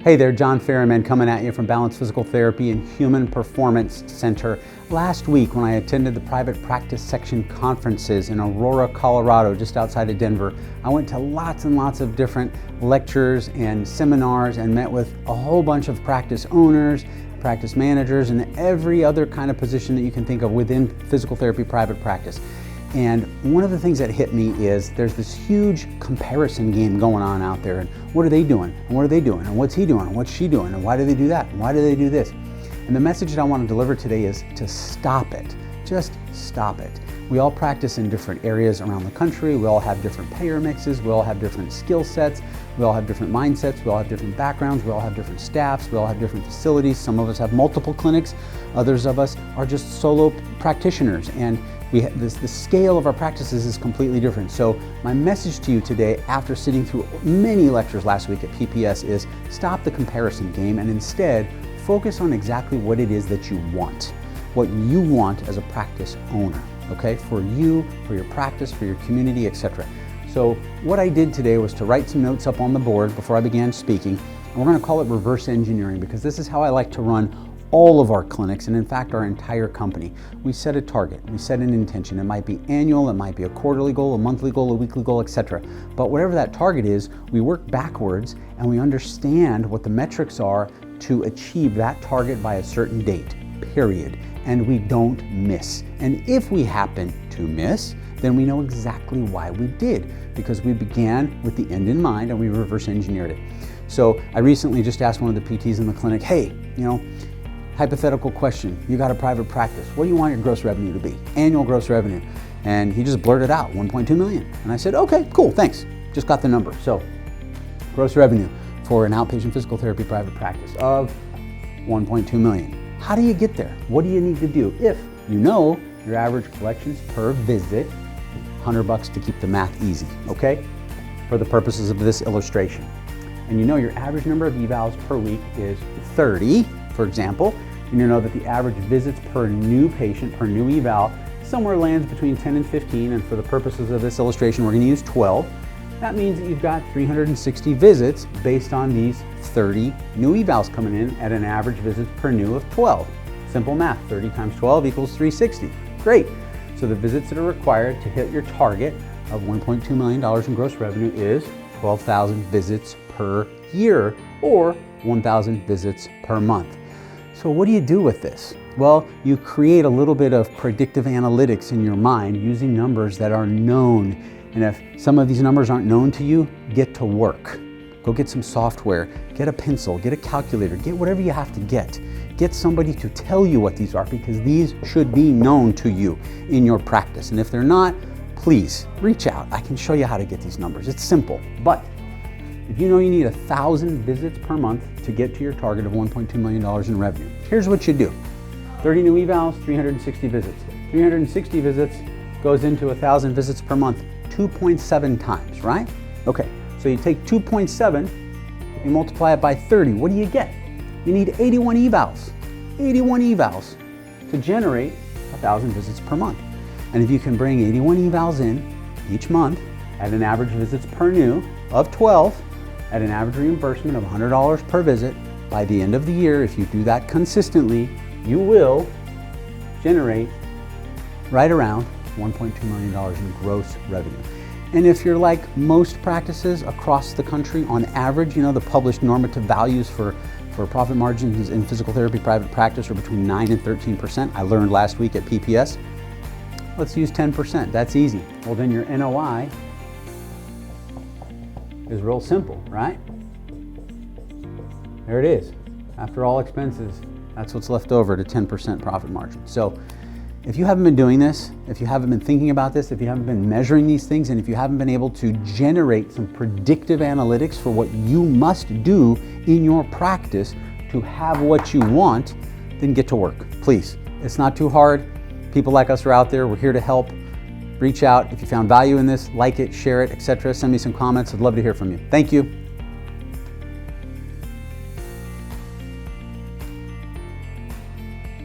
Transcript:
Hey there, John Farahmand coming at you from Balance Physical Therapy and Human Performance Center. Last week when I attended the private practice section conferences in Aurora, Colorado, just outside of Denver, I went to lots and lots of different lectures and seminars and met with a whole bunch of practice owners, practice managers, and every other kind of position that you can think of within physical therapy private practice. And one of the things that hit me is there's this huge comparison game going on out there. And what are they doing? And what are they doing? And what's he doing? And what's she doing? And why do they do that? And why do they do this? And the message that I want to deliver today is to stop it. Just stop it. We all practice in different areas around the country. We all have different payer mixes. We all have different skill sets. We all have different mindsets. We all have different backgrounds. We all have different staffs. We all have different facilities. Some of us have multiple clinics. Others of us are just solo practitioners. And the scale of our practices is completely different. So my message to you today, after sitting through many lectures last week at PPS, is stop the comparison game and instead focus on exactly what it is that you want. What you want as a practice owner, okay? For you, for your practice, for your community, etc. So what I did today was to write some notes up on the board before I began speaking. And we're going to call it reverse engineering because this is how I like to run all of our clinics, and in fact our entire company. We set a target, we set an intention. It might be annual, it might be a quarterly goal, a monthly goal, a weekly goal, etc. But whatever that target is, we work backwards and we understand what the metrics are to achieve that target by a certain date, period. And we don't miss. And if we happen to miss, then we know exactly why we did, because we began with the end in mind and we reverse engineered it. So I recently just asked one of the PTs in the clinic, hey, hypothetical question, you got a private practice, what do you want your gross revenue to be? Annual gross revenue. And he just blurted out 1.2 million. And I said, okay, cool, thanks. Just got the number. So gross revenue for an outpatient physical therapy private practice of 1.2 million. How do you get there? What do you need to do? If you know your average collections per visit, $100 to keep the math easy, okay? For the purposes of this illustration. And you know your average number of evals per week is 30, for example, and you know that the average visits per new patient, per new eval, somewhere lands between 10 and 15, and for the purposes of this illustration, we're going to use 12. That means that you've got 360 visits based on these 30 new evals coming in at an average visits per new of 12. Simple math, 30 times 12 equals 360. Great. So the visits that are required to hit your target of $1.2 million in gross revenue is 12,000 visits per year, or 1,000 visits per month. So what do you do with this? Well, you create a little bit of predictive analytics in your mind using numbers that are known. And if some of these numbers aren't known to you, get to work. Go get some software, get a pencil, get a calculator, get whatever you have to get. Get somebody to tell you what these are, because these should be known to you in your practice. And if they're not, please reach out. I can show you how to get these numbers. It's simple. But if you know you need 1,000 visits per month to get to your target of $1.2 million in revenue, here's what you do. 30 new evals, 360 visits. 360 visits goes into 1,000 visits per month 2.7 times, right? Okay, so you take 2.7, you multiply it by 30. What do you get? You need 81 evals. 81 evals to generate 1,000 visits per month. And if you can bring 81 evals in each month at an average visits per new of 12, at an average reimbursement of $100 per visit, by the end of the year, if you do that consistently, you will generate right around $1.2 million in gross revenue. And if you're like most practices across the country, on average, the published normative values for profit margins in physical therapy private practice are between 9 and 13%. I learned last week at PPS. Let's use 10%. That's easy. Well, then your NOI is real simple, right? There it is. After all expenses, that's what's left over to 10% profit margin. So if you haven't been doing this, if you haven't been thinking about this, if you haven't been measuring these things, and if you haven't been able to generate some predictive analytics for what you must do in your practice to have what you want, then get to work, please. It's not too hard. People like us are out there. We're here to help. Reach out if you found value in this, like it, share it, etc. Send me some comments. I'd love to hear from you. Thank you.